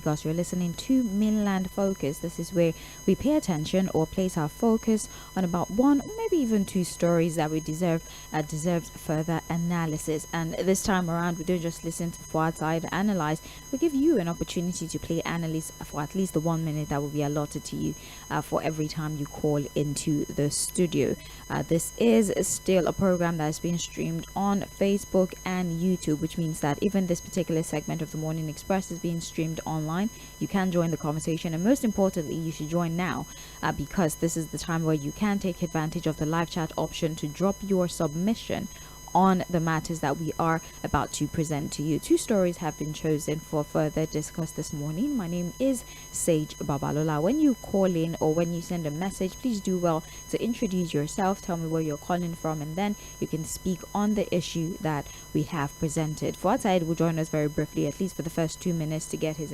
because you're listening to Mainland Focus. This is where we pay attention or place our focus on about one or maybe even two stories that we deserves further analysis. And this time around, we don't just listen to Fᴜᴜ analyze. We give you an opportunity to play analysis for at least the 1 minute that will be allotted to you for every time you call into the studio. This is still a program that is being streamed on Facebook and YouTube, which means that even this particular segment of the Morning Express is being streamed online. You can join the conversation, and most importantly, you should join now because this is the time where you can take advantage of the live chat option to drop your submission on the matters that we are about to present to you. Two stories have been chosen for further discuss this morning. My name is Sage Babalola. When you call in or when you send a message, please do well to introduce yourself, tell me where you're calling from, and then you can speak on the issue that we have presented. Fᴜᴜ will join us very briefly, at least for the first 2 minutes, to get his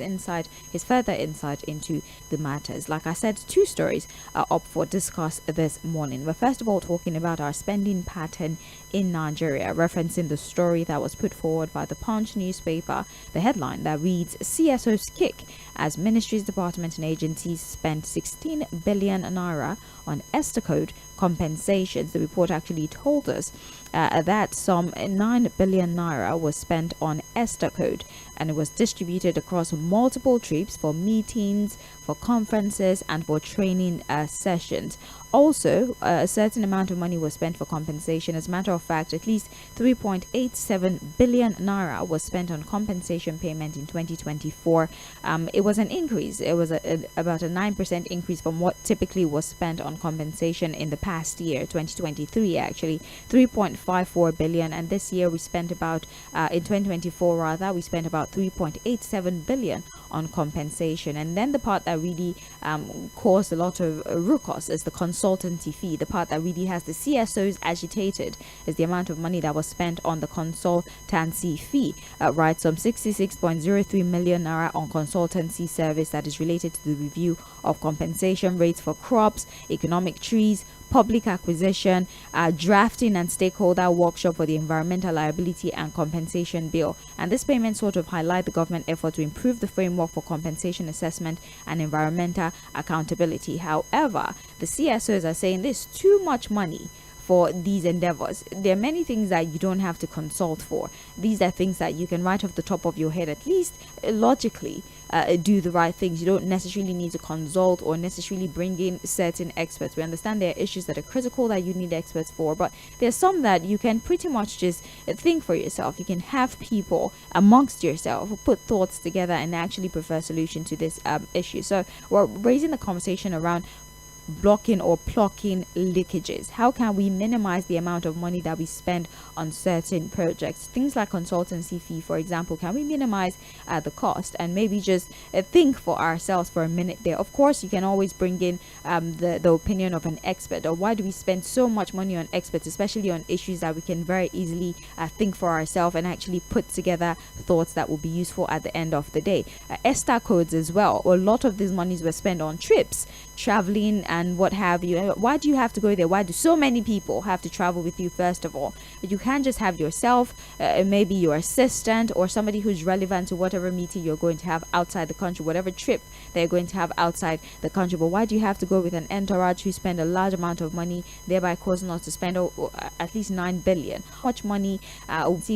further insight into the matters. Like I said, two stories are up for discuss this morning. We're first of all talking about our spending pattern in Nigeria, referencing the story that was put forward by the Punch newspaper. The headline that reads, CSOs kick as ministries, departments and agencies spent 16 billion naira on ESTA code compensations. The report actually told us that some 9 billion naira was spent on ESTA code, and it was distributed across multiple trips for meetings, for conferences and for training sessions. Also, a certain amount of money was spent for compensation. As a matter of fact, at least 3.87 billion naira was spent on compensation payment in 2024. It was an increase. It was about a 9% increase from what typically was spent on compensation in the past year, 2023 actually, 3.54 billion. And this year we spent about, in 2024 rather, we spent about 3.87 billion on compensation. And then the part that really caused a lot of ruckus is the consultancy fee. The part that really has the CSOs agitated is the amount of money that was spent on the consultancy fee, right? Some 66.03 million naira on consultancy service that is related to the review of compensation rates for crops, economic trees, public acquisition, drafting and stakeholder workshop for the environmental liability and compensation bill. And this payment sort of highlight the government effort to improve the framework for compensation assessment and environmental accountability. However, the CSOs are saying there's too much money for these endeavors. There are many things that you don't have to consult for. These are things that you can right off the top of your head, at least logically, do the right things. You don't necessarily need to consult or necessarily bring in certain experts. We understand there are issues that are critical that you need experts for, but there's some that you can pretty much just think for yourself. You can have people amongst yourself who put thoughts together and actually prefer a solution to this issue. So we're raising the conversation around blocking or plucking leakages. How can we minimize the amount of money that we spend on certain projects? Things like consultancy fee, for example, can we minimize the cost and maybe just think for ourselves for a minute there? Of course, you can always bring in the opinion of an expert, or why do we spend so much money on experts, especially on issues that we can very easily think for ourselves and actually put together thoughts that will be useful at the end of the day. ESTA codes as well. A lot of these monies were spent on trips, traveling and what have you. Why do you have to go there? Why do so many people have to travel with you? First of all, you can't just have yourself, maybe your assistant or somebody who's relevant to whatever meeting you're going to have outside the country, whatever trip they're going to have outside the country. But why do you have to go with an entourage who spend a large amount of money, thereby causing us to spend at least 9 billion? How much money,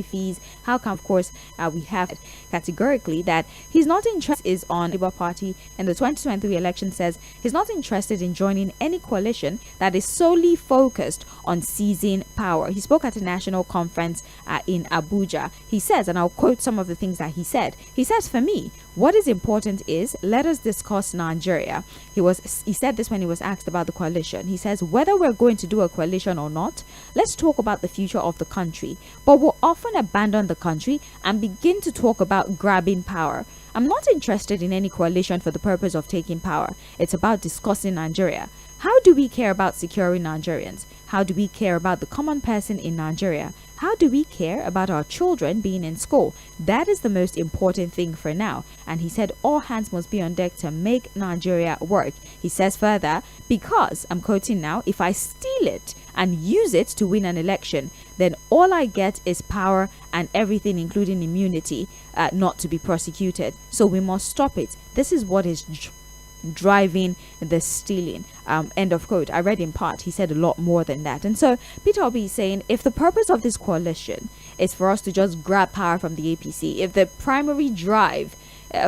fees? How come, of course, we have categorically that he's not interested is on Labour Party in the 2023 election, says he's not interested in joining any coalition that is solely focused on seizing power. He spoke at a national conference in Abuja. He says, and I'll quote some of the things that he said. He says, for me, what is important is let us discuss Nigeria. He said this when he was asked about the coalition. He says, whether we're going to do a coalition or not, let's talk about the future of the country. But we'll often abandon the country and begin to talk about grabbing power. I'm not interested in any coalition for the purpose of taking power. It's about discussing Nigeria. How do we care about securing Nigerians? How do we care about the common person in Nigeria? How do we care about our children being in school? That is the most important thing for now. And he said all hands must be on deck to make Nigeria work. He says further, because, I'm quoting now, if I steal it and use it to win an election, then all I get is power and everything, including immunity, not to be prosecuted. So we must stop it. This is what is driving the stealing. End of quote. I read in part. He said a lot more than that. And so Peter Obi is saying, if the purpose of this coalition is for us to just grab power from the APC, if the primary drive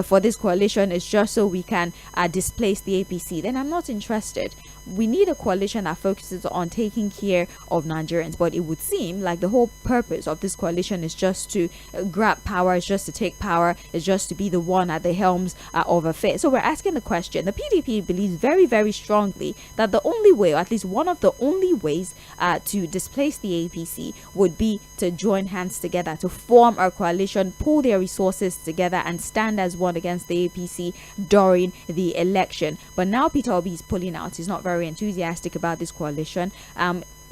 for this coalition is just so we can displace the APC, then I'm not interested. We need a coalition that focuses on taking care of Nigerians. But it would seem like the whole purpose of this coalition is just to grab power, is just to take power, is just to be the one at the helms of affairs. So we're asking the question. The PDP believes very, very strongly that the only way, or at least one of the only ways to displace the APC would be to join hands together, to form a coalition, pull their resources together and stand as one against the APC during the election. But now Peter Obi is pulling out. He's not very enthusiastic about this coalition.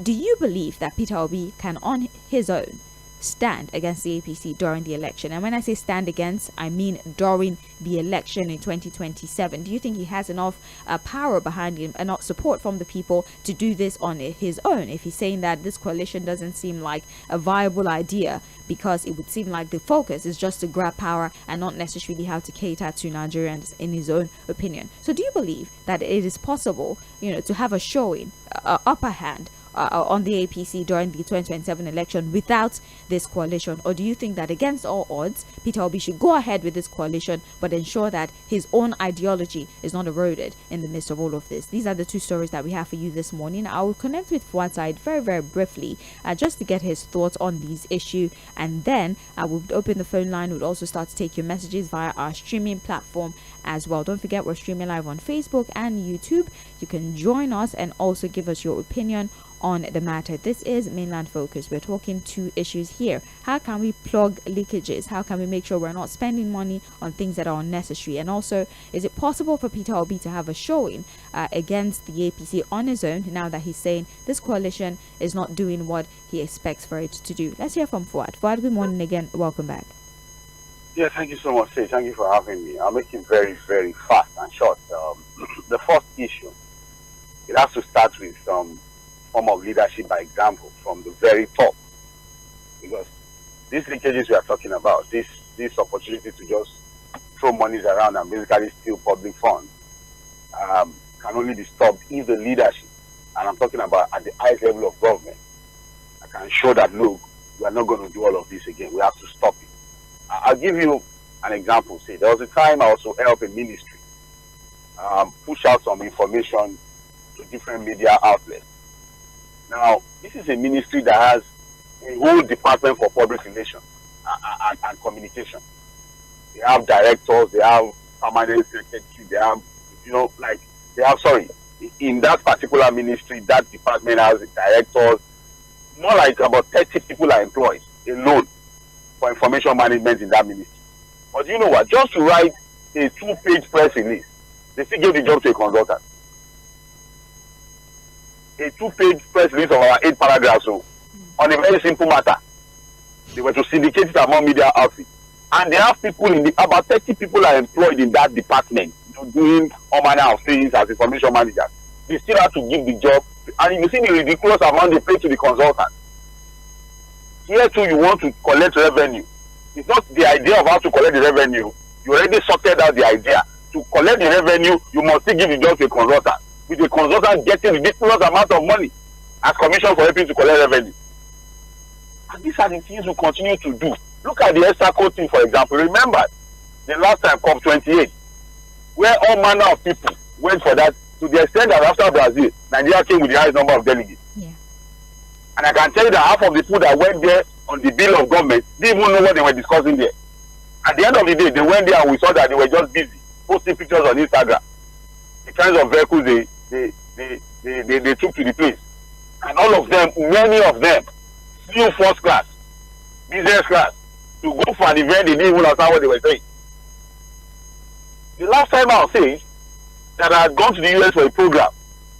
Do you believe that Peter Obi can on his own stand against the APC during the election? And when I say stand against, I mean during the election in 2027. Do you think he has enough power behind him, enough support from the people to do this on his own? If he's saying that this coalition doesn't seem like a viable idea, because it would seem like the focus is just to grab power and not necessarily how to cater to Nigerians, in his own opinion. So do you believe that it is possible, to have a showing, upper hand on the APC during the 2027 election without this coalition? Or do you think that against all odds, Peter Obi should go ahead with this coalition but ensure that his own ideology is not eroded in the midst of all of this? These are the two stories that we have for you this morning. I will connect with Fᴜᴜᴜ very, very briefly just to get his thoughts on these issues, and then I will open the phone line. We'll also start to take your messages via our streaming platform as well. Don't forget, we're streaming live on Facebook and YouTube. You can join us and also give us your opinion on the matter. This is Mainland Focus. We're talking two issues here. How can we plug leakages? How can we make sure we're not spending money on things that are unnecessary? And also, is it possible for Peter Obi to have a showing against the APC on his own, now that he's saying this coalition is not doing what he expects for it to do? Let's hear from Fᴜᴜᴜ. Fᴜᴜᴜ, good morning again. Welcome back. Yeah, thank you so much, Faith. Thank you for having me. I'll make it very, very fast and short. The first issue, it has to start with some form of leadership by example from the very top, because these leakages we are talking about, this opportunity to just throw monies around and basically steal public funds, can only be stopped if the leadership, and I'm talking about at the highest level of government, I can show that, look, we are not going to do all of this again. We have to stop it. I'll give you an example. Say there was a time I also helped a ministry push out some information to different media outlets. Now, this is a ministry that has a whole department for public relations and communication. They have directors, they have permanent secretary, they have, in that particular ministry, that department has directors. More like about 30 people are employed alone for information management in that ministry. But you know what? Just to write a 2-page press release, they still gave the job to a consultant. A 2-page press release of our 8 paragraphs on a very simple matter. They were to syndicate it among media outfits. And they have people about 30 people are employed in that department, doing all manner of things as information managers. They still have to give the job. And you see the ridiculous amount they pay to the consultant. Here too, you want to collect revenue. It's not the idea of how to collect the revenue. You already sorted out the idea. To collect the revenue, you must still give the job to a consultant, with the consultant getting ridiculous amount of money as commission for helping to collect revenue. And these are the things we continue to do. Look at the ESACO thing, for example. Remember the last time, COP28, where all manner of people went for that, to the extent that after Brazil, Nigeria came with the highest number of delegates. Yeah. And I can tell you that half of the people that went there on the bill of government didn't even know what they were discussing there. At the end of the day, they went there and we saw that they were just busy posting pictures on Instagram. The kinds of vehicles they took to the place. And all of them, many of them, flew first class, business class, to go for an event they didn't even understand what they were saying. The last time I was saying that I had gone to the US for a program,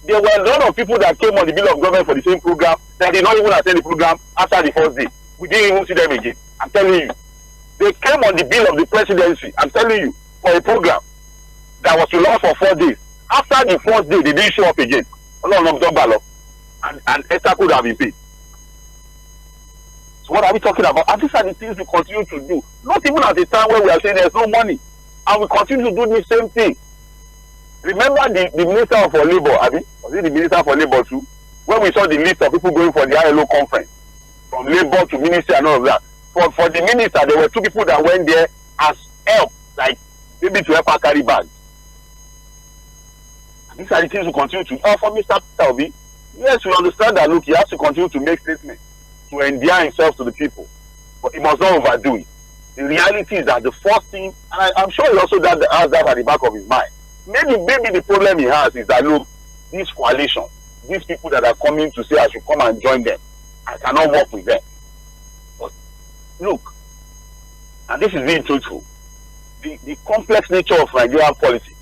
there were a lot of people that came on the bill of government for the same program that did not even attend the program after the first day. We didn't even see them again. I'm telling you. They came on the bill of the presidency, I'm telling you, for a program that was to last for 4 days. After the 4th day, they didn't show up again. And Esther could have been paid. So what are we talking about? And these are the things we continue to do. Not even at the time where we are saying there's no money. And we continue to do the same thing. Remember the Minister for Labour, was it the Minister for Labour too? When we saw the list of people going for the ILO conference, from Labour to Ministry and all of that. For the minister, there were 2 people that went there as help, like maybe to help her carry bags. And these are the things we continue to do. For Mr. Peter Obi, yes, we understand that, look, he has to continue to make statements to endear himself to the people. But he must not overdo it. The reality is that the first thing, and I'm sure he also has that at the back of his mind. Maybe the problem he has is that, look, this coalition, these people that are coming to say I should come and join them, I cannot work with them. But look, and this is being truthful, the complex nature of Nigerian politics,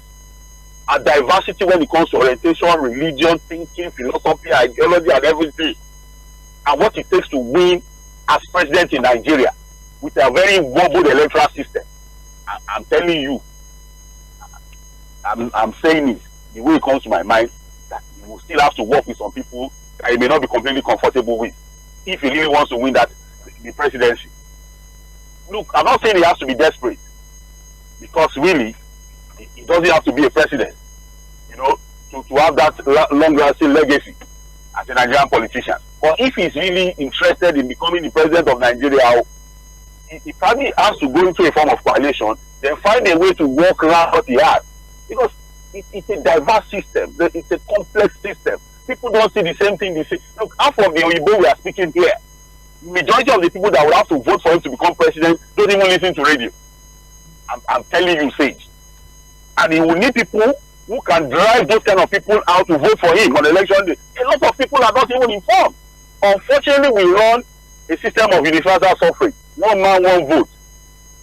a diversity when it comes to orientation, religion, thinking, philosophy, ideology, and everything, and what it takes to win as president in Nigeria with a very wobbled electoral system. I'm telling you, I'm saying it the way it comes to my mind, that you will still have to work with some people that you may not be completely comfortable with if he really wants to win the presidency. Look, I'm not saying he has to be desperate, because really, he doesn't have to be a president, to have that long-lasting legacy as a Nigerian politician. But if he's really interested in becoming the president of Nigeria, he probably has to go into a form of coalition, then find a way to work around what he has. Because it's a diverse system, it's a complex system. People don't see the same thing. They say, look, half of the Oyibo we are speaking here, the majority of the people that would have to vote for him to become president don't even listen to radio. I'm telling you, Sage. And he will need people who can drive those kind of people out to vote for him on election day. A lot of people are not even informed. Unfortunately, we run a system of universal suffrage. One man, one vote.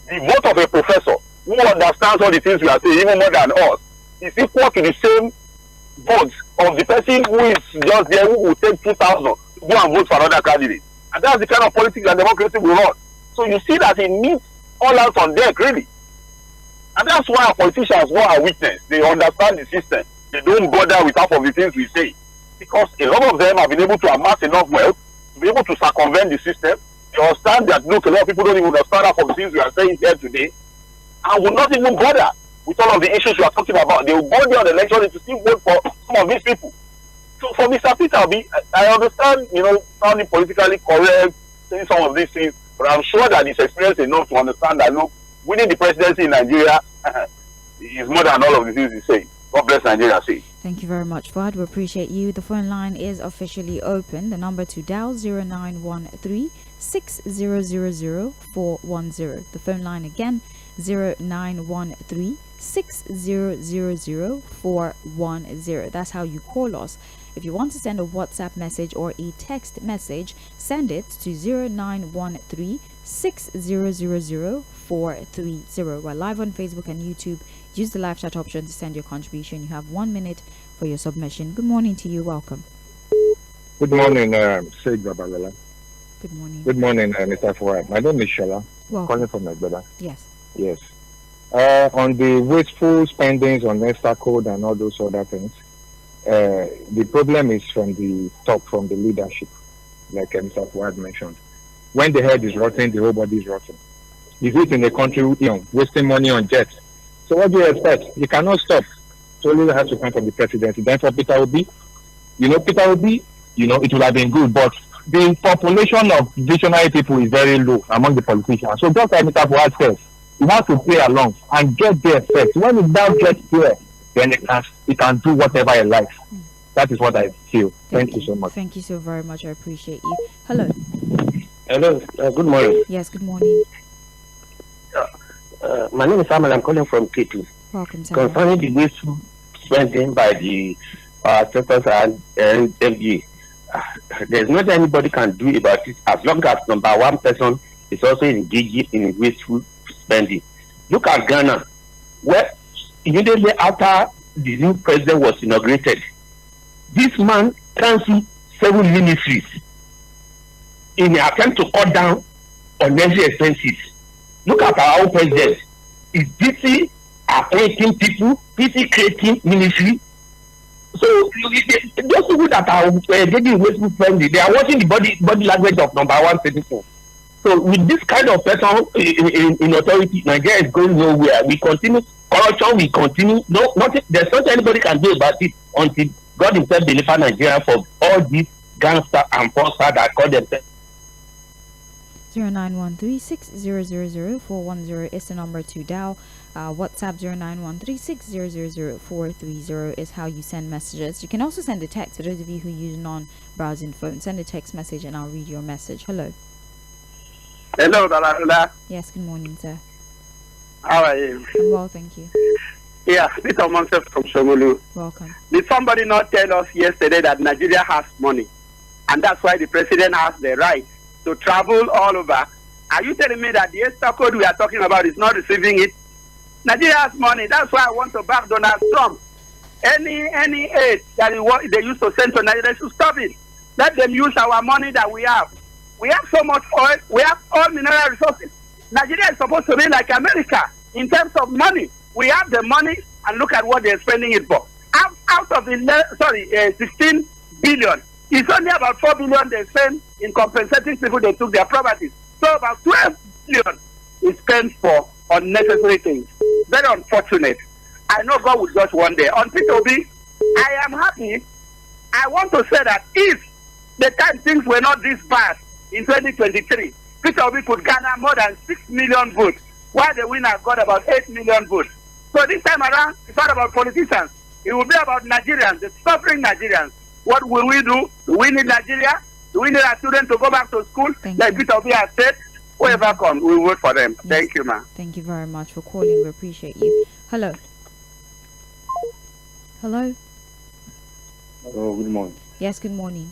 The vote of a professor who understands all the things we are saying, even more than us, is equal to the same vote of the person who is just there, who will take 2,000 to go and vote for another candidate. And that's the kind of politics and democracy we run. So you see that it needs all out on deck, really. And that's why our politicians know our weakness. They understand the system. They don't bother with half of the things we say. Because a lot of them have been able to amass enough wealth to be able to circumvent the system. They understand that, look, a lot of people don't even understand half of the things we are saying here today, and will not even bother with all of the issues we are talking about. They will go there on the election day to still vote for some of these people. So for Mr. Peter Obi, I understand, sounding politically correct, saying some of these things, but I'm sure that he's experienced enough to understand that, look, winning the presidency in Nigeria is more than all of the things he's saying. God bless Nigeria, say. Thank you very much, Fuad. We appreciate you. The phone line is officially open. The number to dial 0913 6000 410. The phone line again, 0913 6000 410. That's how you call us. If you want to send a WhatsApp message or a text message, send it to 0913 6000 430. We're live on Facebook and YouTube. Use the live chat option to send your contribution. You have 1 minute for your submission. Good morning to you. Welcome. Good morning, Sheikh Babalala. Good morning. Good morning, Mr. Fouad. My name is Shala. Welcome. Calling from my brother. Yes. Yes. On the wasteful spendings on extra code and all those other things, the problem is from the top, from the leadership, like Mr. Fouad mentioned. When the head is rotten, the whole body is rotten. Is it in a country wasting money on jets? So what do you expect? You cannot stop. So it has to come from the presidency. Then for Peter Obi, Peter Obi, it would have been good, but the population of visionary people is very low among the politicians. So just like Mr. Fouad says, you have to play along and get there first. When it now gets there, then it can do whatever it likes. That is what I feel. Thank you so much. Thank you so very much. I appreciate you. Hello. Hello. Good morning. Yes, good morning. My name is Samuel. I'm calling from K2. Welcome, Samuel. Concerning the wasteful spending by the sectors and FG, there's nothing anybody can do about it as long as number one person is also engaging in wasteful spending. Look at Ghana, where immediately after the new president was inaugurated, this man cancelled 7 ministries. in an attempt to cut down unnecessary expenses. Look at our own president. He's busy appointing people, busy creating ministry. So those people that are getting wasteful friendly, they are watching the body language of number one citizen. So with this kind of person in authority, Nigeria is going nowhere. We continue, corruption will continue. No, nothing. There's nothing anybody can do about it until God Himself deliver Nigeria from all these gangsters and fraudsters that call themselves. 091360000410 is the number to dial. WhatsApp 091360000430 is how you send messages. You can also send a text for those of you who use non-browsing phones. Send a text message and I'll read your message. Hello. Hello, Dada. Yes, good morning, sir. How are you? I'm well, thank you. Yeah, this is myself from Shomolu. Welcome. Did somebody not tell us yesterday that Nigeria has money? And that's why the president has the right to travel all over. Are you telling me that the extra code we are talking about is not receiving it? Nigeria has money. That's why I want to back Donald Trump. Any aid that they used to send to Nigeria, they should stop it. Let them use our money that we have. We have so much oil. We have all mineral resources. Nigeria is supposed to be like America in terms of money. We have the money, and look at what they're spending it for. Out of 16 billion, it's only about 4 billion they spend in compensating people they took their properties. So about 12 billion is spent for unnecessary things. Very unfortunate. I know God will judge one day. On P2B, I am happy. I want to say that if the time things were not this bad in 2023, Peter Obi could garner more than 6 million votes, while the winner got about 8 million votes. So this time around, it's not about politicians. It will be about Nigerians, the suffering Nigerians. What will we do? Do we need Nigeria? Do we need our students to go back to school? Like Peter Obi has said, whoever comes, we will vote for them. Yes. Thank you, ma'am. Thank you very much for calling. We appreciate you. Hello. Hello. Oh, good morning. Yes, good morning.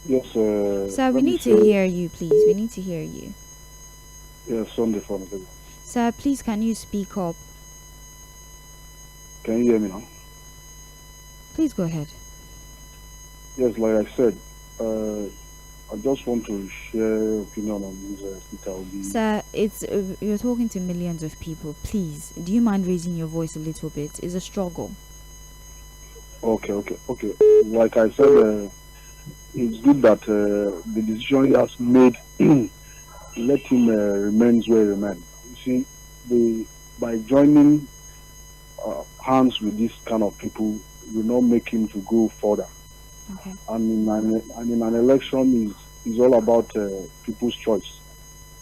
Yes, sir, we need to hear you, please. We need to hear you. Yes, Sunday from the. Sir, please, can you speak up? Can you hear me now? Please go ahead. Yes, like I said, I just want to share opinion on this Peter Obi. Sir, it's you're talking to millions of people. Please, do you mind raising your voice a little bit? It's a struggle. Okay. Like I said, it's good that the decision he has made let him remain where he remains. You see, by joining hands with this kind of people, will not make him to go further. Okay. And in an election is all about people's choice.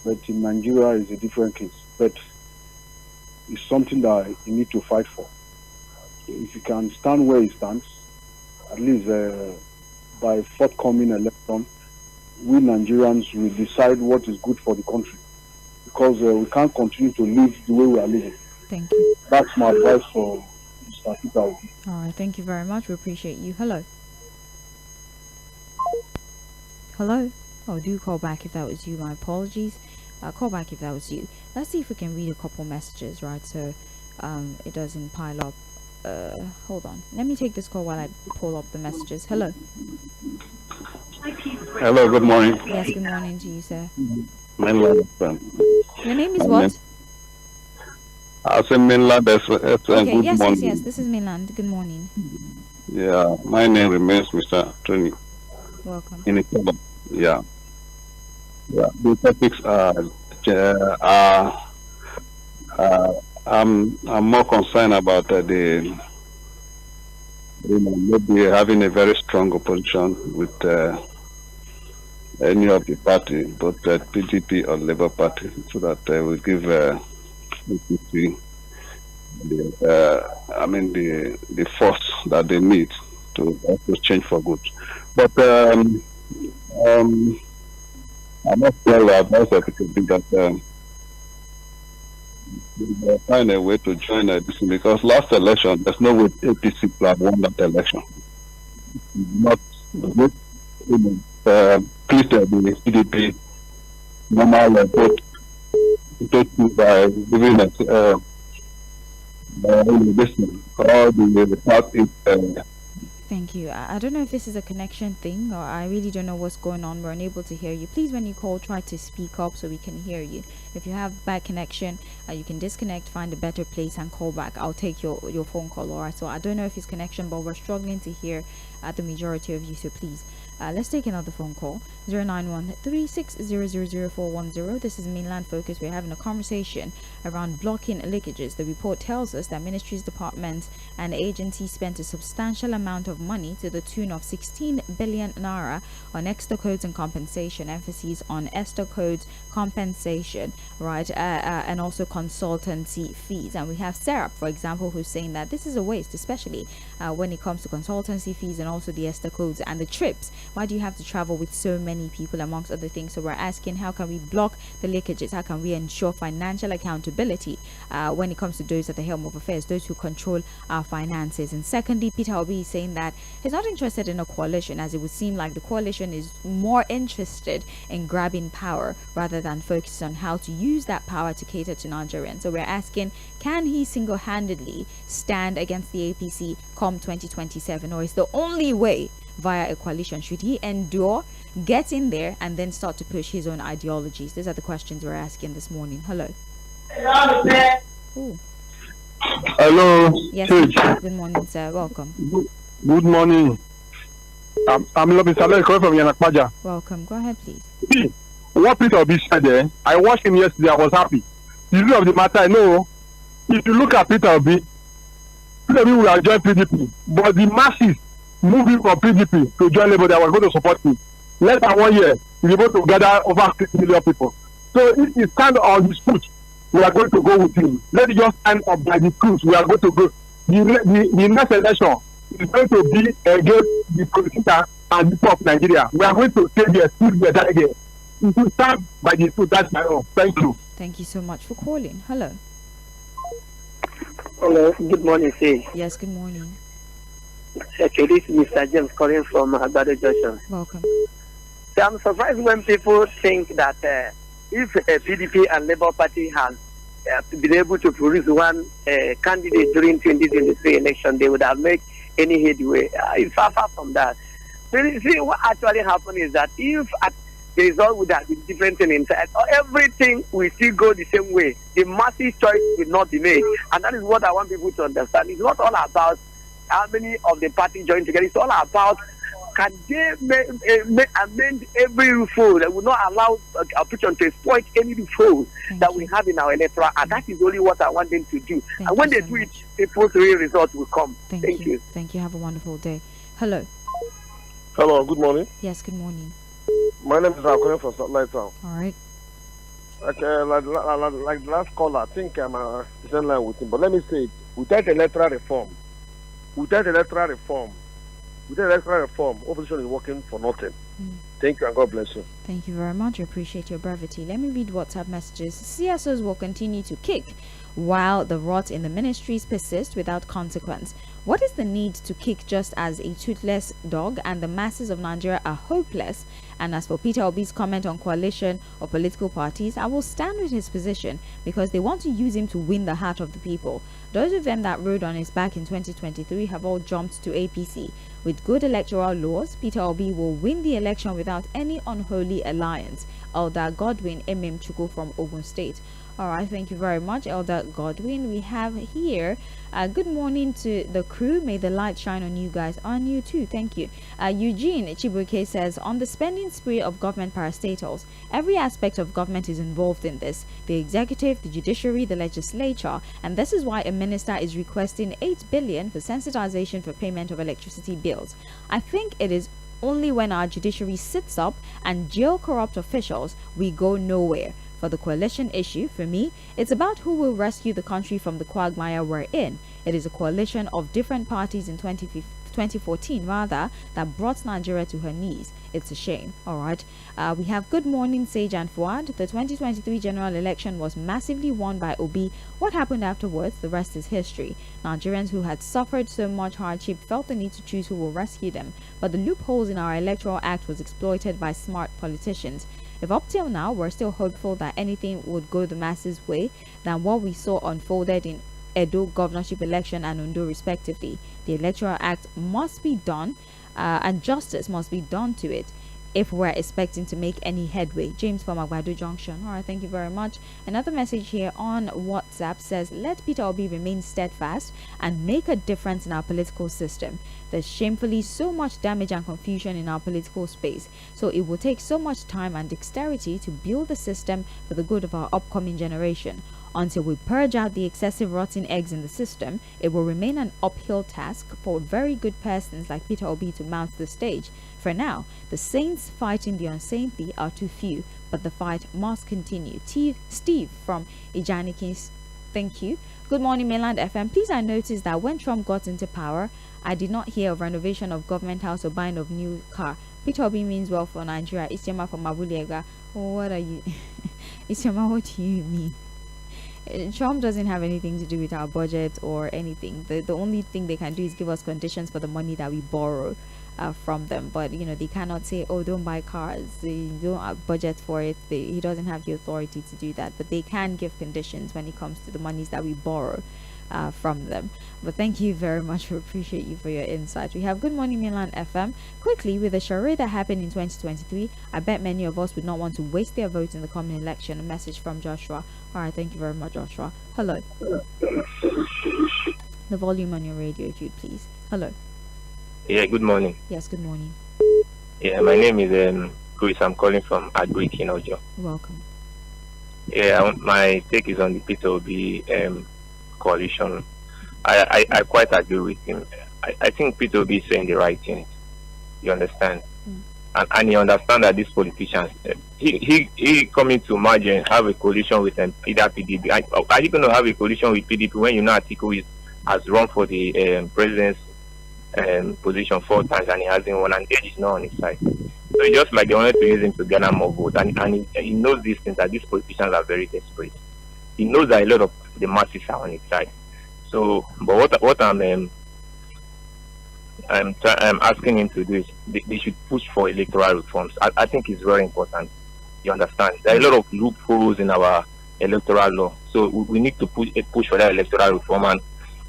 But in Nigeria is a different case. But it's something that you need to fight for. If you can stand where he stands, at least by forthcoming election, we Nigerians will decide what is good for the country. Because we can't continue to live the way we are living. Thank you. That's my advice for Mr. Peter Obi. All right, thank you very much. We appreciate you. Hello. Hello. Oh, do call back if that was you. My apologies. Call back if that was you. Let's see if we can read a couple messages, right? So it doesn't pile up. Hold on. Let me take this call while I pull up the messages. Hello. Hello, good morning. Yes, good morning to you, sir. Mainland. Your name is what? I say mainland. Okay, good yes, morning. yes. This is mainland. Good morning. Yeah, my name remains Mr. Tony. Welcome. Yeah. The topics I'm more concerned about maybe having a very strong opposition with any of the party, both PDP or Labour Party, so that we give APC the force that they need to also change for good. But I must tell advice of people that they find a way to join this, because last election there's no way APC could have won that election. Not good. Please the PDP normal vote by giving us this all the Southeast Thank you. I don't know if this is a connection thing, or I really don't know what's going on. We're unable to hear you. Please, when you call, try to speak up so we can hear you. If you have bad connection, you can disconnect, find a better place, and call back. I'll take your phone call. All right. So I don't know if it's connection, but we're struggling to hear the majority of you. So please, let's take another phone call. 091-36000410. This is Mainland Focus. We're having a conversation around blocking leakages. The report tells us that ministries, departments, and agencies spent a substantial amount of money to the tune of 16 billion naira on extra codes and compensation. Emphasis on extra codes, compensation, right, and also consultancy fees. And we have Sarah, for example, who's saying that this is a waste, especially when it comes to consultancy fees and also the extra codes and the trips. Why do you have to travel with so many people, amongst other things? So we're asking, how can we block the leakages? How can we ensure financial accountability when it comes to those at the helm of affairs, those who control our finances? And secondly, Peter Obi is saying that he's not interested in a coalition, as it would seem like the coalition is more interested in grabbing power rather than focus on how to use that power to cater to Nigerians. So we're asking, can he single-handedly stand against the APC come 2027, or is the only way via a coalition? Should he endure, get in there, and then start to push his own ideologies? These are the questions we're asking this morning. Hello. Ooh. Hello. Yes. Good morning, sir. Welcome. Good morning. I'm Mr. Salla calling from Yanakpaja. Welcome. Go ahead, please. See, what Peter Obi said there, I watched him yesterday. I was happy. The truth of the matter, I know. If you look at Peter Obi will have joined PDP, but the masses moving from PDP to join Labour, they were going to support him. Less than 1 year, we were able to gather over 6 million people. So if he stands on his foot, we are going to go with him. Let it just stand up by the truth. We are going to go. The next election is going to be against the politician and the people of Nigeria. We are going to take the excuse better again. If you stand by the truth, that's my own. Thank you. Thank you so much for calling. Hello. Hello. Good morning, Sage. Yes, good morning. Okay, this is Mr. James calling from Agbado Junction. Welcome. So I'm surprised when people think that if PDP and Labour Party has been able to produce one candidate during 2023 election, they would have made any headway. It's far from that. Really, see, what actually happened is that if the result would have been different inside, everything will still go the same way. The massive choice will not be made. And that is what I want people to understand. It's not all about how many of the party join together. It's all about, can they amend every loophole that will not allow opposition to exploit any loophole that we have in our electoral? And that is only what I want them to do. And when they do it, people's real results will come. Thank you. Thank you. Have a wonderful day. Hello. Hello, good morning. Yes, good morning. My name is Rakonen from Satellite Town. All right. Okay, like the last caller, I think I'm the same line with him. But let me say it. Without electoral reform, opposition is working for nothing. Thank you and God bless you. Thank you very much. I appreciate your brevity. Let me read WhatsApp messages. CSOs will continue to kick while the rot in the ministries persist without consequence. What is the need to kick just as a toothless dog and the masses of Nigeria are hopeless? And as for Peter Obi's comment on coalition or political parties, I will stand with his position because they want to use him to win the heart of the people. Those of them that rode on his back in 2023 have all jumped to APC. With good electoral laws, Peter Obi will win the election without any unholy alliance. Elder Godwin Chuku from Ogun State. All right, thank you very much, Elder Godwin. We have here, good morning to the crew. May the light shine on you guys, on you too. Thank you. Eugene Chibuike says, on the spending spree of government parastatals, every aspect of government is involved in this. The executive, the judiciary, the legislature, and this is why a minister is requesting 8 billion for sensitization for payment of electricity bills. I think it is only when our judiciary sits up and jail corrupt officials, we go nowhere. For the coalition issue, for me, it's about who will rescue the country from the quagmire we're in. It is a coalition of different parties in 2014 that brought Nigeria to her knees. It's a shame. All right. We have good morning, Sage and Fuad. The 2023 general election was massively won by Obi. What happened afterwards? The rest is history. Nigerians who had suffered so much hardship felt the need to choose who will rescue them. But the loopholes in our electoral act was exploited by smart politicians. If up till now we're still hopeful that anything would go the masses' way than what we saw unfolded in Edo governorship election and Ondo respectively. The Electoral Act must be done and justice must be done to it if we're expecting to make any headway. James from Agbado Junction. All right, thank you very much. Another message here on WhatsApp says, let Peter Obi remain steadfast and make a difference in our political system. There's shamefully so much damage and confusion in our political space, so it will take so much time and dexterity to build the system for the good of our upcoming generation. Until we purge out the excessive rotten eggs in the system, it will remain an uphill task for very good persons like Peter Obi to mount the stage. For now, the saints fighting the unsaintly are too few, but the fight must continue. Steve from Ijanikins, thank you. Good morning, Mainland FM. Please, I noticed that when Trump got into power, I did not hear of renovation of government house or buying of new car. Peter Obi means well for Nigeria. Isyama from Abulega. What are you? Isyama, what do you mean? Trump doesn't have anything to do with our budget or anything. The only thing they can do is give us conditions for the money that we borrow from them. But they cannot say, oh, don't buy cars, they don't budget for it. He doesn't have the authority to do that, but they can give conditions when it comes to the monies that we borrow from them. But thank you very much. We appreciate you for your insight. We have Good Morning Mainland FM. Quickly, with the charade that happened in 2023, I bet many of us would not want to waste their vote in the coming election. A message from Joshua. All right, thank you very much, Joshua. Hello. The volume on your radio, if you'd please. Hello. Yeah, good morning. Yes, good morning. Yeah, my name is Chris. I'm calling from Agric in Ojo. Welcome. Yeah, my take is on the Peter Obi coalition. I quite agree with him. I think Peter Obi is saying the right thing. You understand? And you understand that these politicians, he coming to merge and have a coalition with either PDP. Are you going to have a coalition with PDP when you know Atiku has run for the president's position 4 times and he hasn't won, and age is not on his side? So it's just like they wanted to use him to garner more votes, and he knows these things, that these politicians are very desperate. He knows that a lot of the masses are on his side. So, but what I'm asking him to do is they should push for electoral reforms. I think it's very important. You understand? There are a lot of loopholes in our electoral law, so we need to push for that electoral reform. And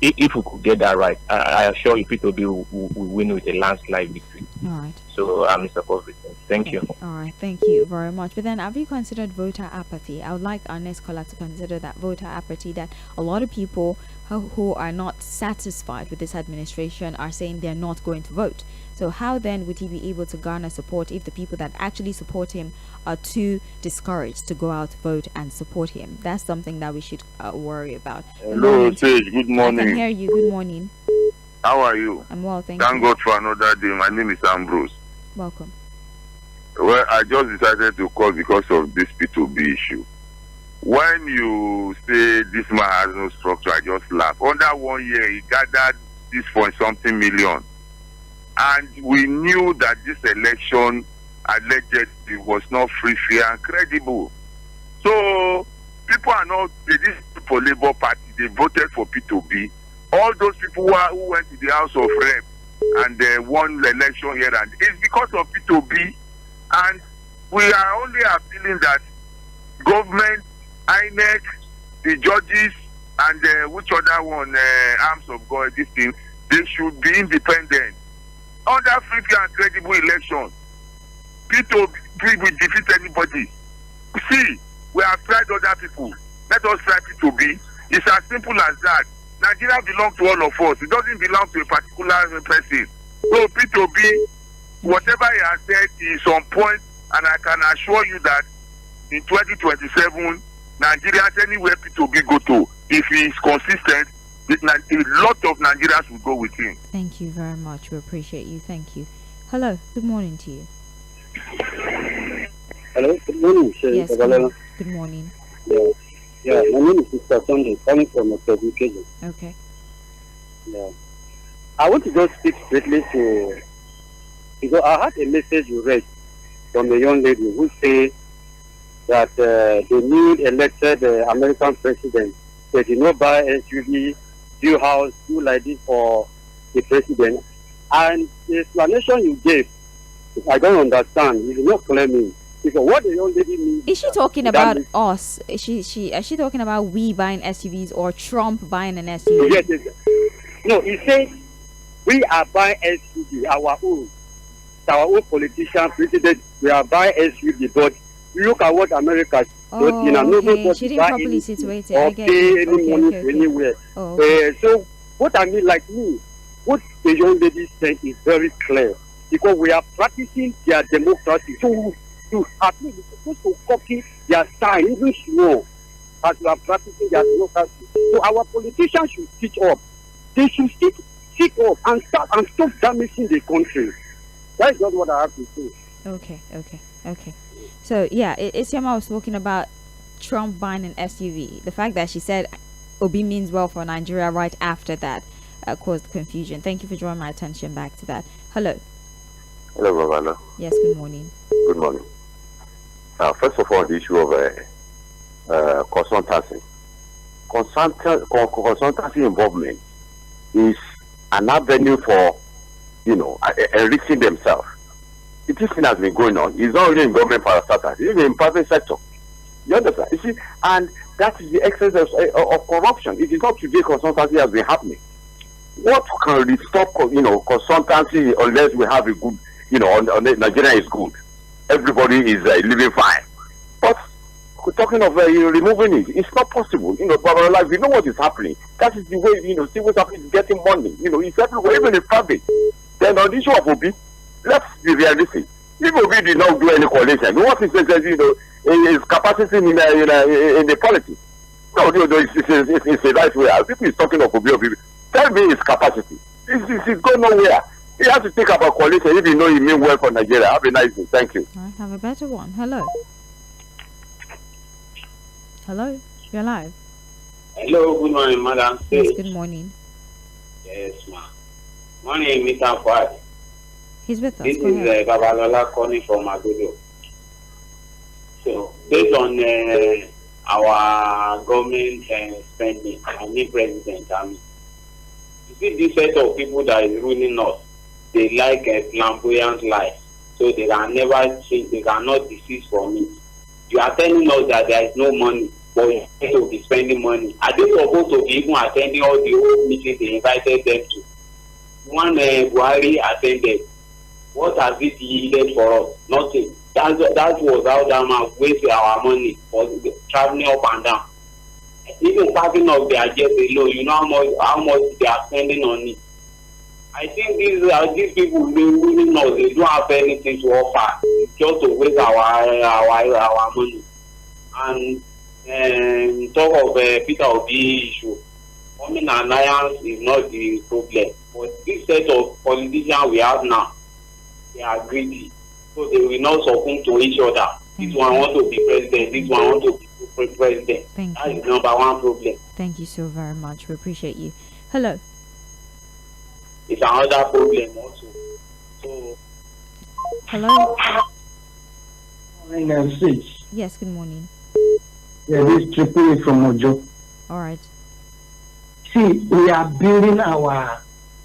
if we could get that right, I assure you, Peter Obi will win with a landslide victory. All right. So I'm in support of it. Thank you. All right, thank you very much. But then, have you considered voter apathy? I would like our next caller to consider that voter apathy, that a lot of people who are not satisfied with this administration are saying they're not going to vote. So how then would he be able to garner support if the people that actually support him are too discouraged to go out, vote and support him? That's something that we should worry about. Hello, Sage. Good morning. I can hear you. Good morning. How are you? I'm well, thank you. Thank God for another day. My name is Ambrose. Welcome. Well, I just decided to call because of this P2B issue. When you say this man has no structure, I just laugh. Under 1 year, he gathered 6-point-something million. And we knew that this election allegedly was not free, fair, and credible. So, people are not, this for Labour Party, they voted for P2B. All those people who went to the House of Rep and won the election here, and it's because of P2B. And we are only appealing that government, INEC, the judges, and which other one, arms of God, this thing, they should be independent. Under free, fair, and credible election, P2B will defeat anybody. See, we have tried other people. Let us try P2B. It's as simple as that. Nigeria belongs to all of us. It doesn't belong to a particular person. So P2B, whatever he has said is on point, and I can assure you that in 2027, Nigerians, anywhere P2B go to, if he is consistent, a lot of Nigerians will go with him. Thank you very much. We appreciate you. Thank you. Hello. Good morning to you. Hello. Good morning, sir. Yes. Good morning. Yeah. My name is Mr. Sunday, coming from education. Okay. Yeah. I want to just speak straihtly to, because I had a message you read from a young lady who said that the new elected American president, they did not buy SUV, do house, do like this for the president. And the explanation you gave, I don't understand. You did not claim me. Because what the young lady means. Is she talking about us? Is she talking about we buying SUVs or Trump buying an SUV? Yes, yes. No, he said we are buying SUV, our own politician, president, we are buying SUV, but look at what America does. Okay. She didn't properly situate it. I get pay it. any money to anywhere. So what I mean, like me, what the young lady said is very clear, because we are practicing their democracy. So to at least we're supposed to copy their style, even small, as we are practicing their democracy. So our politicians should teach up. They should sit up and stop damaging the country. That's just what I have to say. Okay. So yeah, Isioma was talking about Trump buying an SUV. The fact that she said Obi means well for Nigeria right after that caused confusion. Thank you for drawing my attention back to that. Hello. Hello, Ravana. Yes, good morning. Good morning. First of all, the issue of consultancy. Consultancy involvement is an avenue for, enriching themselves. This thing has been going on. It's not only in government parastatals, it's even in private sector. You understand? You see, and that is the excess of corruption. It is not today consultancy has been happening. What can stop, consultancy unless we have a good, Nigeria is good. Everybody is living fine. But we're talking of removing it. It's not possible. But like, we know what is happening. That is the way, civil service is getting money. It's everywhere, even in private. Then on the issue of Obi, let's be realistic. If Obi did not do any coalition, what is his capacity in the politics? No, it's a right way. People is talking of Obi. Tell me his capacity. He's going nowhere. He has to think about coalition if you know he mean well for Nigeria. Have a nice day. Thank you. All right, have a better one. Hello. Hello, you're live. Hello, good morning, madam. Yes, good morning. Yes, ma'am. Morning, Mr. Fuad. He's with us. This is Babalola calling from Agodo. So, based on our government spending, I need president. You see, this set of people that is ruling us, they like a flamboyant life. So they can never change, they cannot desist from it. You are telling us that there is no money, but you have to be spending money. Are they supposed to be even attending all the old meetings they invited them to? One Buhari attended. What has it yielded for us? Nothing. That was how that man wasted our money for traveling up and down. Even passing of their jet alone, you know how much they are spending on it. I think these people really know they don't have anything to offer, just to waste our money. And talk of Peter Obi issue, forming an alliance is not the problem. But this set of politicians we have now, they are greedy, so they will not succumb to each other. This one want to be president, this one want to be president. That is number one problem. Thank you so very much. We appreciate you. Hello. It's another problem also. So, hello. Morning, yes, good morning. Yeah, this is Tṛpụ̀rị̀ from Ojo. All right. See, we are building our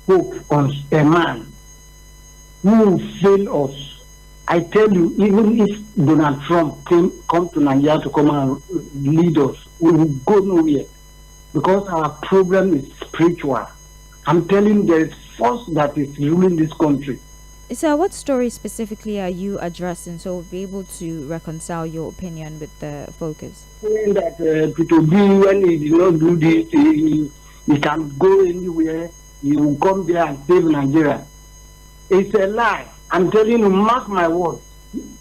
hope on a man who will fail us. I tell you, even if Donald Trump come to Nigeria to come and lead us, we will go nowhere, because our problem is spiritual. I'm telling you, there is force that is ruling this country. So what story specifically are you addressing, so we'll be able to reconcile your opinion with the focus? Saying that Peter B, when he did not do this, he can go anywhere, he will come there and save Nigeria. It's a lie. I'm telling you, mark my word.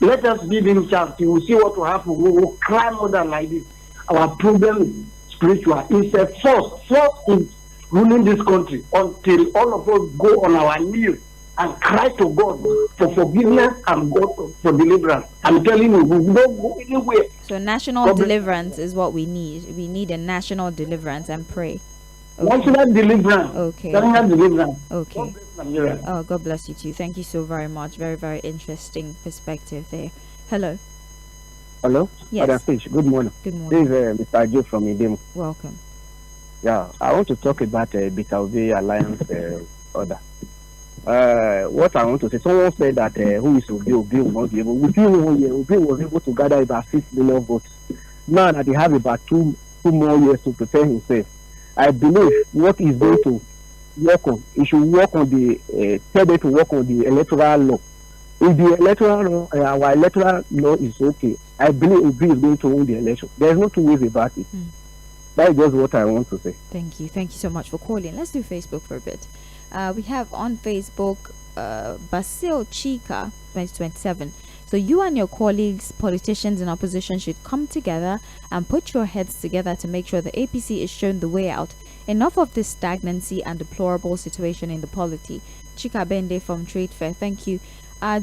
Let us give him chance. You will see what will happen. We will cry more than like this. Our problem is spiritual. It's a force is ruling this country until all of us go on our knees and cry to God for forgiveness and God for deliverance. I'm telling you, we will not go anywhere. So national deliverance is what we need. We need a national deliverance and pray. Okay. National deliverance. Okay. National deliverance. Okay. Oh, God bless you too. Thank you so very much. Very, very interesting perspective there. Hello. Hello. Yes. Good morning. Good morning. This is Mr. Joe from Idem. Welcome. Yeah, I want to talk about Peter Obi alliance order. what I want to say, someone said that who is Obi will not be able. Within 1 year, Obi was able to gather about 6 million votes. Now that he has about two more years to prepare himself, I believe what he's going to work on, he should work on tell them to work on the electoral law. If the electoral law, our electoral law is okay, I believe Obi is going to win the election. There's no two ways about it. That is just what I want to say. Thank you so much for calling. Let's do Facebook for a bit. We have on Facebook Basil Chika 2027. So you and your colleagues, politicians in opposition, should come together and put your heads together to make sure the APC is shown the way out. Enough of this stagnancy and deplorable situation in the polity. Chika Bende from Trade Fair. Thank you.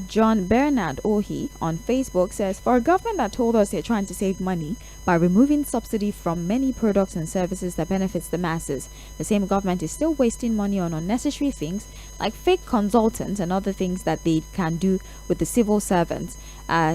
John Bernard Ohi on Facebook says, for a government that told us they're trying to save money by removing subsidy from many products and services that benefits the masses, the same government is still wasting money on unnecessary things like fake consultants and other things that they can do with the civil servants.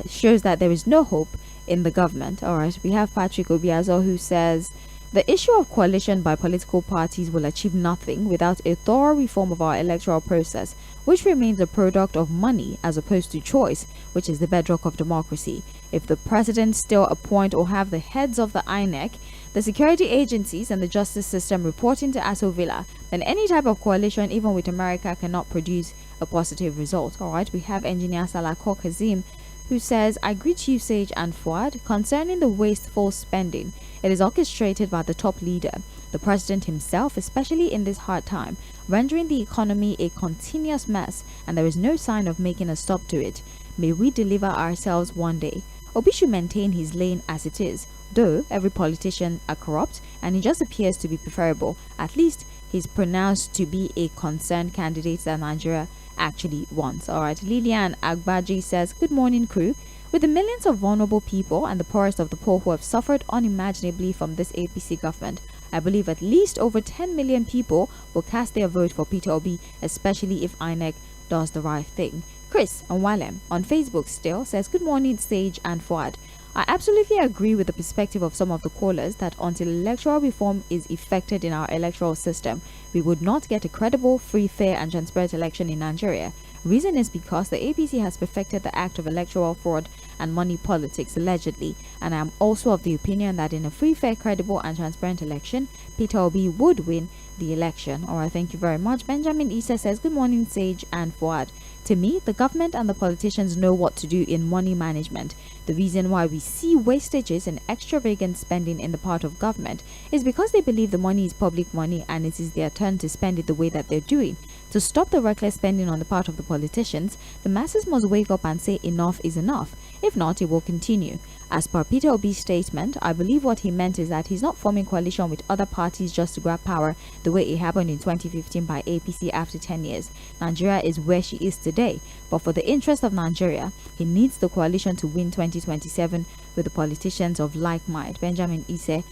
Shows that there is no hope in the government. All right, we have Patrick Obiazo who says, the issue of coalition by political parties will achieve nothing without a thorough reform of our electoral process, which remains a product of money as opposed to choice, which is the bedrock of democracy. If the president still appoint or have the heads of the INEC, the security agencies and the justice system reporting to Aso Villa, then any type of coalition, even with America, cannot produce a positive result. All right, we have engineer Salako Kazim who says, I greet you, Sage and Fuad, concerning the wasteful spending. It is orchestrated by the top leader, the president himself, especially in this hard time, rendering the economy a continuous mess, and there is no sign of making a stop to it. May we deliver ourselves one day. Obi should maintain his lane as it is, though every politician are corrupt, and he just appears to be preferable. At least he's pronounced to be a concerned candidate that Nigeria actually wants. All right, Lilian Agbaji says, good morning, crew. With the millions of vulnerable people and the poorest of the poor who have suffered unimaginably from this APC government, I believe at least over 10 million people will cast their vote for Peter Obi, especially if INEC does the right thing. Chris Nwalem on Facebook still says, good morning, Sage and Fuad. I absolutely agree with the perspective of some of the callers that until electoral reform is effected in our electoral system, we would not get a credible, free, fair and transparent election in Nigeria. Reason is because the APC has perfected the act of electoral fraud and money politics allegedly, and I am also of the opinion that in a free, fair, credible and transparent election, Peter Obi would win the election. Alright, thank you very much. Benjamin Issa says, good morning, Sage and Fuad. To me, the government and the politicians know what to do in money management. The reason why we see wastages and extravagant spending in the part of government is because they believe the money is public money and it is their turn to spend it the way that they're doing. To stop the reckless spending on the part of the politicians, the masses must wake up and say enough is enough. If not, it will continue. As per Peter Obi's statement, I believe what he meant is that he's not forming coalition with other parties just to grab power the way it happened in 2015 by APC after 10 years. Nigeria is where she is today, but for the interest of Nigeria, he needs the coalition to win 2027 with the politicians of like mind. Benjamin Ise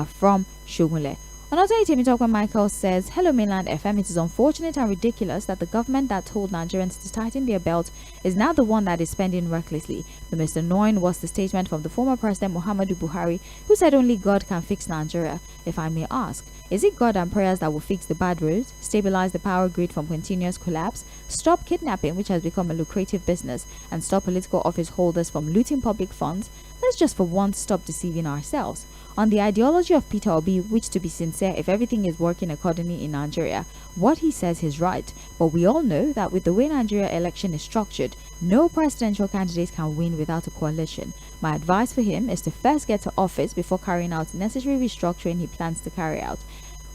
from Shogule. Another Temitope Michael says, hello mainland FM, it is unfortunate and ridiculous that the government that told Nigerians to tighten their belt is now the one that is spending recklessly. The most annoying was the statement from the former President Muhammadu Buhari, who said only God can fix Nigeria. If I may ask, is it God and prayers that will fix the bad roads, stabilize the power grid from continuous collapse, stop kidnapping, which has become a lucrative business, and stop political office holders from looting public funds? Let's just for once stop deceiving ourselves. On the ideology of Peter Obi, which to be sincere, if everything is working accordingly in Nigeria, what he says is right. But we all know that with the way Nigeria election is structured, no presidential candidate can win without a coalition. My advice for him is to first get to office before carrying out necessary restructuring he plans to carry out,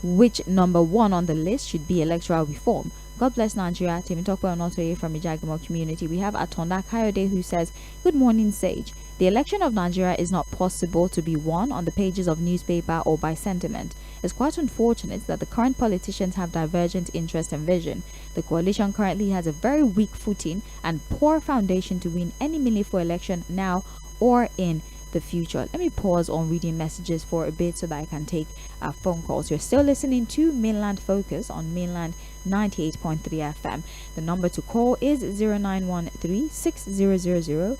which number one on the list should be electoral reform. God bless Nigeria. Temitope Onotoye from Ijagimo community. We have Atonda Kayode who says, good morning, Sage. The election of Nigeria is not possible to be won on the pages of newspaper or by sentiment. It's quite unfortunate that the current politicians have divergent interest and vision. The coalition currently has a very weak footing and poor foundation to win any meaningful election now or in the future. Let me pause on reading messages for a bit so that I can take phone calls. You're still listening to Mainland Focus on Mainland 98.3 FM. The number to call is 0913-6000-410.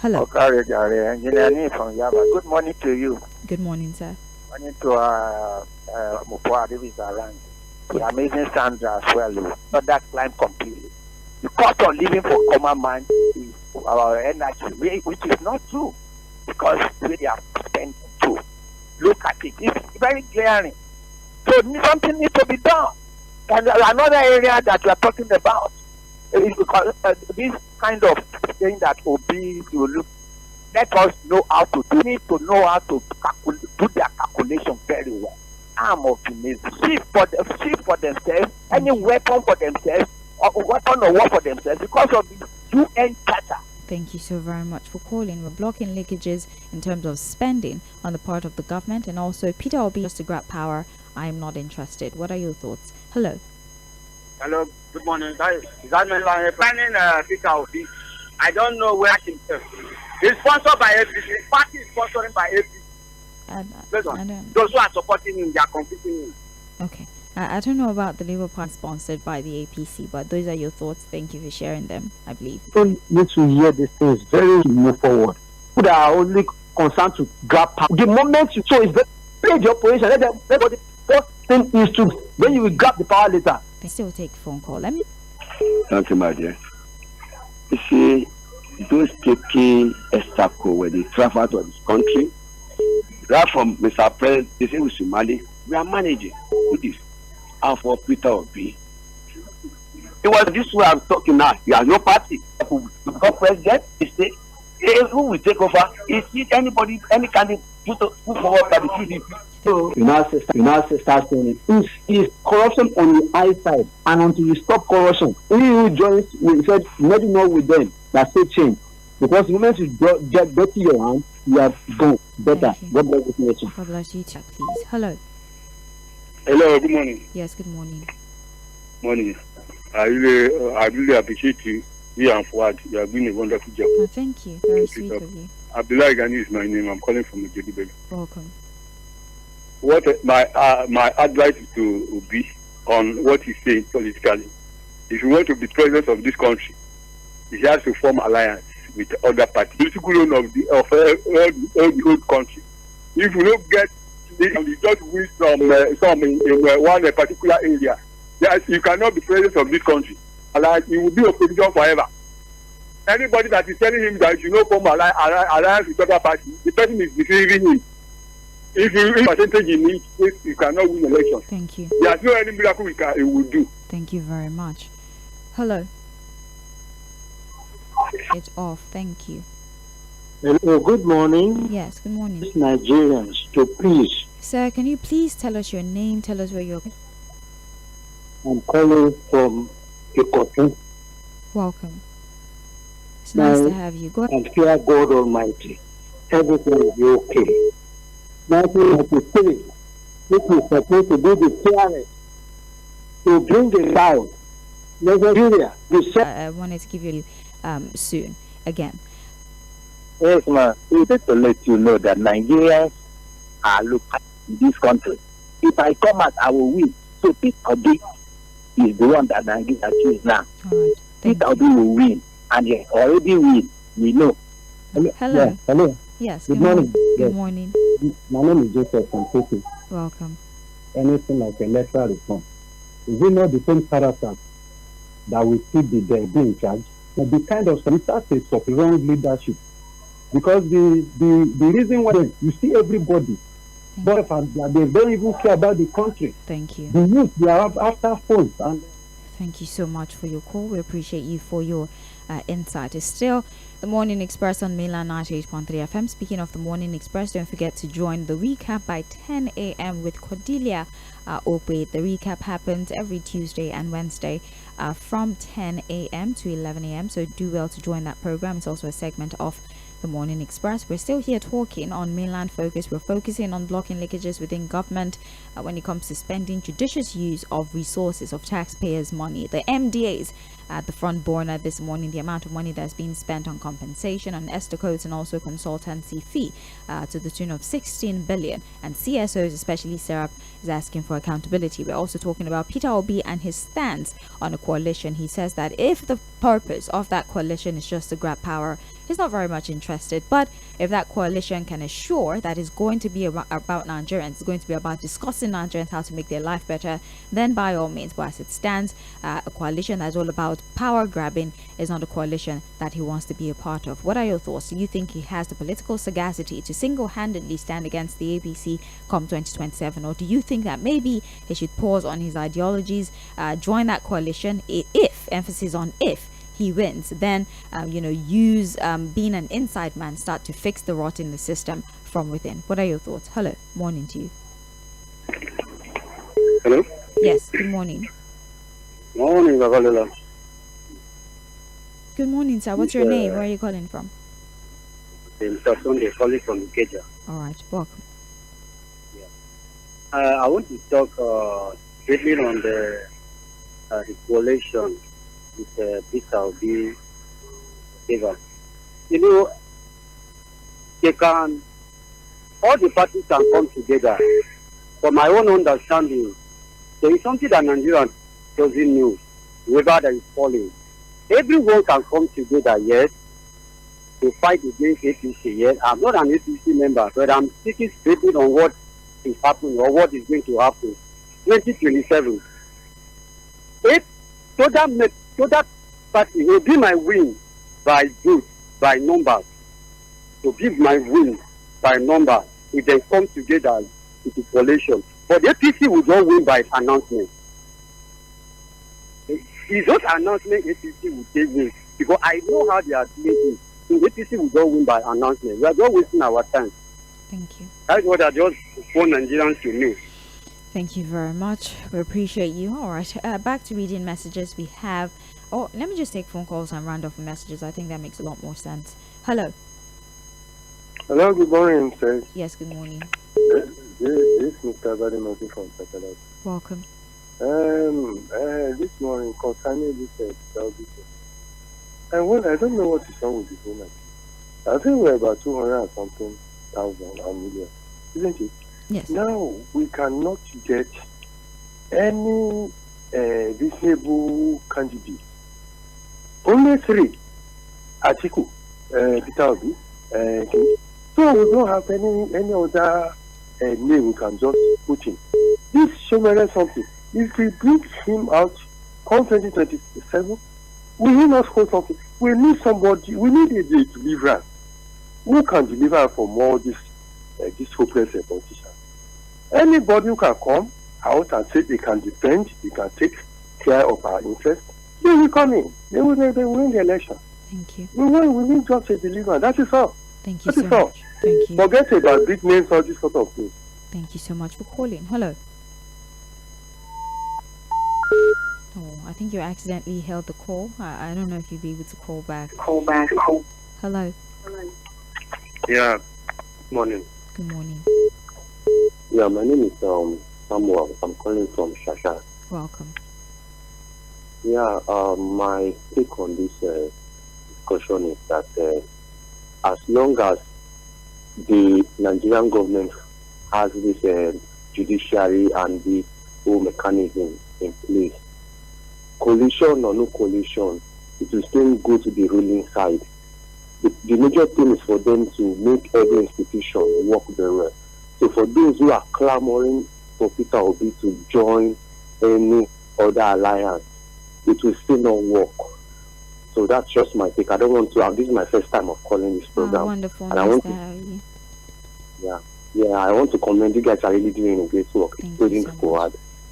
Hello. Engineer from Yaba. Good morning to you. Good morning, sir. Morning to Mupua, who is around. the amazing Sandra as well. Not that climb completely. The cost of living for common man is our energy, which is not true because we are spending too. Look at it; it's very glaring. So something needs to be done. And another area that we are talking about is because this kind of thing that Obi will look. Let us know how to do. We need to know how to do their calculation very well. I'm optimistic. Shift for themselves, any weapon for themselves, or weapon or war for themselves because of the UN Charter. Thank you so very much for calling. We're blocking leakages in terms of spending on the part of the government, and also Peter Obi just to grab power. I am not interested. What are your thoughts? Hello. Hello. Good morning. Is that my planning Peter Obi? I don't know where himself. It's sponsored by APC. His party is sponsored by APC. Those who are supporting him, they are competing him. Okay. I don't know about the Labour Party sponsored by the APC, but those are your thoughts. Thank you for sharing them, I believe. People need to hear these things very to move forward. People are only concerned to grab power. The moment you so it's very the operation, let them the first thing is to when you will grab the power later. They still take phone call. Let me. Thank you, my dear. You see, those taking Estaco when they travel to this country, right from Mr. President, they say we Somali, we are managing with this. And for Peter Obi, it was this way I'm talking now. He has no party. To become president, he say, who will take over? Is it anybody, any candidate put forward by the PDP? So, you now start saying is corruption on the high side, and until you stop corruption, he who joins, we said, nothing wrong with them. That's a change. Because the moment you get dirty your hand, you have gone better. God bless you. God bless you too, please. Hello. Hello, good morning. Yes, good morning. Morning. I really appreciate you and Fuad. You have been a wonderful job. Oh, thank you. Very sweet of you. Abdullah Ghani is my name. I'm calling from Jᴏɪṛ. Welcome. What my advice to Obi on what he's saying politically. If you want to be president of this country, he has to form alliance with other parties. Political loan of the old country. If you don't get you just win some in one particular area, yes, you cannot be president of this country. Alliance, you will be opposition forever. Anybody that is telling him that you know form alliance with other parties, the person is deceiving him. If you percentage in it, you cannot win election. Thank you. There's no any miracle it will do. Thank you very much. Hello. It's off. Thank you. Hello, good morning. Yes, good morning. Nigerians, to please. Sir, can you please tell us your name? Tell us where you're. I'm calling from Ikotu. Welcome. It's nice to have you. Go ahead. And fear God Almighty. Everything will be okay. 1993, it is supposed to be the clearest to bring about Nigeria. I wanted to give you soon again. Yes, ma'am. We need to let you know that Nigerians are looking at this country. If I come out, I will win. So Peter Obi is the one that Nigeria choose now. Peter Obi will win, and he already win. We know. Hello. Hello. Hello. Yes. Good morning. Good morning. My name is Joseph from Tokyo. Welcome. Anything like electoral reform. Is it not the same character that will still be there, be in charge? But the kind of circumstances of wrong leadership. Because the reason why you see everybody, but they don't even care about the country. Thank you. The youth, they are after phones. And thank you so much for your call. We appreciate you for your insight. It's still the Morning Express on mainland 98.3 FM. Speaking of the Morning Express, don't forget to join the recap by 10 a.m. with Cordelia Ope. The recap happens every Tuesday and Wednesday from 10 a.m. to 11 a.m. So do well to join that program. It's also a segment of the Morning Express. We're still here talking on mainland focus. We're focusing on blocking leakages within government when it comes to spending judicious use of resources of taxpayers' money. The MDAs at the front burner this morning, the amount of money that's been spent on compensation, on Esther codes, and also consultancy fee to the tune of 16 billion. And CSOs, especially Serap, is asking for accountability. We're also talking about Peter Obi and his stance on a coalition. He says that if the purpose of that coalition is just to grab power, he's not very much interested. But if that coalition can assure that it's going to be about Nigerians, it's going to be about discussing Nigerians how to make their life better, then by all means. But as it stands, a coalition that's all about power grabbing is not a coalition that he wants to be a part of. What are your thoughts? Do you think he has the political sagacity to single-handedly stand against the APC come 2027, or do you think that maybe he should pause on his ideologies, join that coalition if, emphasis on if, he wins, then use being an inside man, start to fix the rot in the system from within? What are your thoughts? Hello, morning to you. Hello. Yes, good morning. Morning, Babalala. Good morning, sir. What's your name? Where are you calling from? Mr. Sunday, calling from Ikeja. All right, welcome. I want to talk briefly on the coalition with Bsoʟᴜ. They can, all the parties can come together. For my own understanding, there is something that Nigeria doesn't know, whether that is falling. Everyone can come together, yes, to fight against APC, yes. I'm not an APC member, but I'm speaking strictly on what is happening or what is going to happen. 2027. If that party will be my win by vote, by numbers, to give my win by number, if they come together with the coalition. But the APC will not win by announcement. It's just announcement APC will take win, because I know how they are doing it. So APC will not win by announcement. We are not wasting our time. Thank you. That's what I just want Nigerians to know. Thank you very much. We appreciate you. All right. Back to reading messages. We have. Oh, let me just take phone calls and round off messages. I think that makes a lot more sense. Hello. Hello. Good morning, sir. Yes. Good morning. This is Mr. Badimosi from Satellite. Welcome. This morning concerning this I don't know what is wrong with this woman. I think we're about 200 and something thousand and million, isn't it? Yes. Now we cannot get any reasonable candidate. Only 3: Atiku, Peter Obi, so we don't have any other name we can just put in. This 괡ᴜ something. If we bring him out come 2027, we will not hold something. We need somebody. We need a deliverer who can deliver from all this hopeless politicians. Anybody who can come out and say they can defend, they can take care of our interests, they will come in. They will win the election. Thank you. We need just a deliverer. That is all. Thank you so much. Thank you. Forget about big names, all this sort of things. Thank you so much for calling. Hello. Oh, I think you accidentally held the call. I don't know if you'll be able to call back. Hello. Yeah. Morning. Good morning. Yeah, my name is Samuel. I'm calling from Shasha. Welcome. Yeah, my take on this discussion is that as long as the Nigerian government has this judiciary and the whole mechanism in place, coalition or no coalition, it will still go to the ruling side. The major thing is for them to make every institution work very well. So for those who are clamoring for Peter Obi to join any other alliance, it will still not work. So that's just my take. I don't want to. This is my first time of calling this program. Wonderful. And I want to, yeah, I want to commend you guys. Are really doing a great work.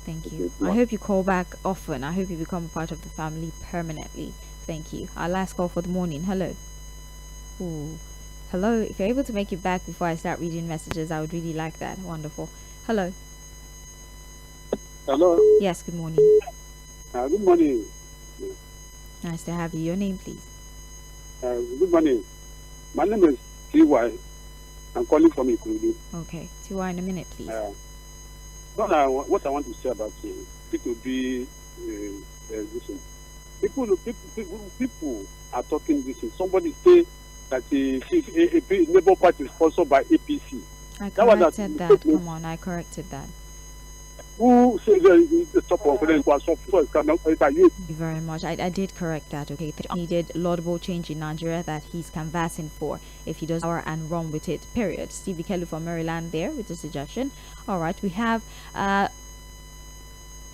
Thank you. I hope you call back often. I hope you become a part of the family permanently. Thank you. Our last call for the morning. Hello. Ooh. Hello. If you're able to make it back before I start reading messages, I would really like that. Wonderful. Hello. Hello. Yes. Good morning. Good morning. Nice to have you. Your name, please. Good morning. My name is TY. I'm calling from Ikuludu. Okay. TY in a minute, please. What I want to say about people be this. People are talking this. Somebody say that a Labour Party is sponsored by APC. I corrected that. Come on, I corrected that. who says the top of the Thank you very much. I did correct that. Okay, needed laudable change in Nigeria that he's canvassing for. If he does power and run with it, period. Stevie Kelly from Maryland there with the suggestion. All right, we have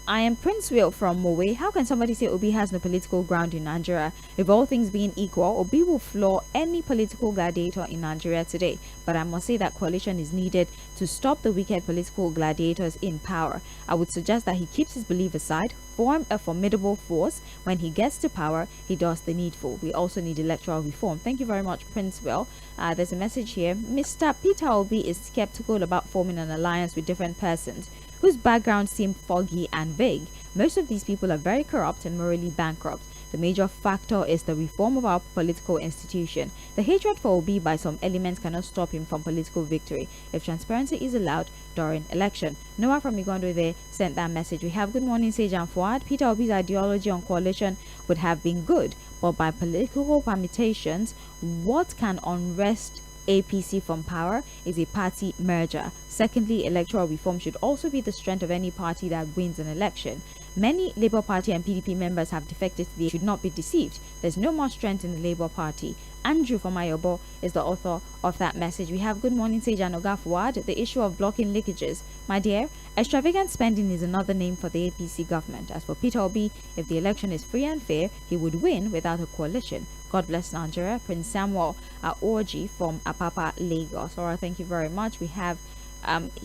I am Prince Will from Mowe. How can somebody say Obi has no political ground in Nigeria? If all things being equal, Obi will floor any political gladiator in Nigeria today. But I must say that coalition is needed to stop the wicked political gladiators in power. I would suggest that he keeps his belief aside, form a formidable force. When he gets to power, he does the needful. We also need electoral reform. Thank you very much, Prince Will. There's a message here. Mr. Peter Obi is skeptical about forming an alliance with different persons whose backgrounds seem foggy and vague. Most of these people are very corrupt and morally bankrupt. The major factor is the reform of our political institution. The hatred for Obi by some elements cannot stop him from political victory if transparency is allowed during election. Noah from Igondo there sent that message. We have good morning, Sage and Fuad. Peter Obi's ideology on coalition would have been good, but by political permutations, what can unrest APC from power is a party merger. Secondly, electoral reform should also be the strength of any party that wins an election. Many Labour Party and PDP members have defected. They should not be deceived. There's no more strength in the Labour Party. Andrew from Ayobo is the author of that message. We have good morning, Sage and Oga Fuad. The issue of blocking leakages. My dear, extravagant spending is another name for the APC government. As for Peter Obi, if the election is free and fair, he would win without a coalition. God bless Nigeria. Prince Samuel Orji from Apapa, Lagos. Alright, thank you very much. We have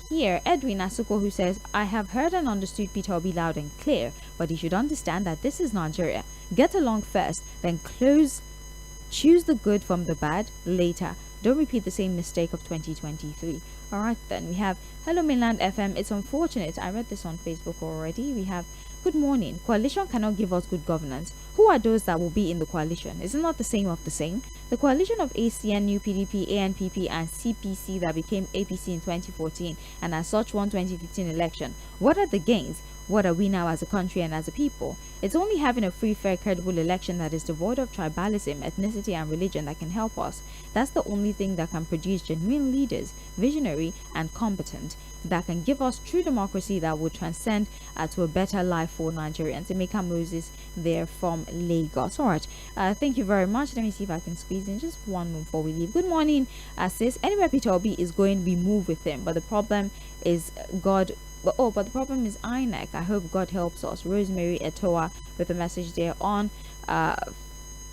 here Edwin Asuko, who says, I have heard and understood Peter Obi loud and clear, but he should understand that this is Nigeria. Get along first, then choose the good from the bad later. Don't repeat the same mistake of 2023. Alright then, we have Hello Mainland FM. It's unfortunate, I read this on Facebook already. We have good morning. Coalition cannot give us good governance. Who are those that will be in the coalition? Is it not the same of the same? The coalition of ACN, New PDP, ANPP and CPC that became APC in 2014 and as such won 2015 election. What are the gains? What are we now as a country and as a people? It's only having a free, fair, credible election that is devoid of tribalism, ethnicity and religion that can help us. That's the only thing that can produce genuine leaders, visionary and competent, that can give us true democracy that would transcend to a better life for Nigerians. Emeka Moses there from Lagos. Alright, thank you very much. Let me see if I can squeeze in just one more before we leave. Good morning, sis. Anywhere Peter Obi is going, we move with him, but the problem is but the problem is INEC. I hope God helps us. Rosemary Etoa with a message there on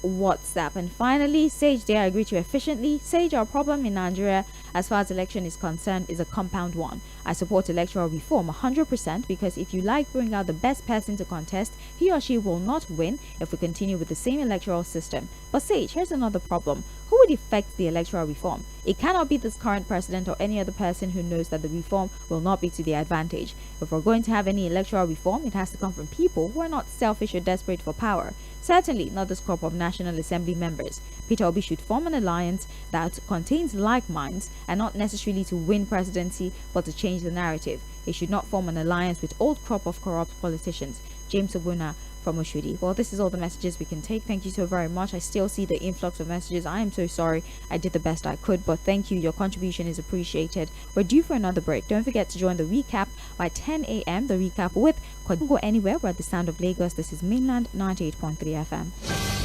WhatsApp. And finally, Sage there, I agree to efficiently. Sage, our problem in Nigeria as far as election is concerned is a compound one. I support electoral reform 100% because if you bring out the best person to contest, he or she will not win if we continue with the same electoral system. But Sage, here's another problem. Who would effect the electoral reform? It cannot be this current president or any other person who knows that the reform will not be to their advantage. If we're going to have any electoral reform, it has to come from people who are not selfish or desperate for power. Certainly not this crop of National Assembly members. Peter Obi should form an alliance that contains like minds and not necessarily to win presidency but to change the narrative. He should not form an alliance with old crop of corrupt politicians. James Obuna from Oshodi. Well, this is all the messages we can take. Thank you so very much. I still see the influx of messages. I am so sorry. I did the best I could, but thank you. Your contribution is appreciated. We're due for another break. Don't forget to join the recap by 10 a.m. The recap with Don't Go Anywhere. We're at the sound of Lagos. This is Mainland 98.3 FM.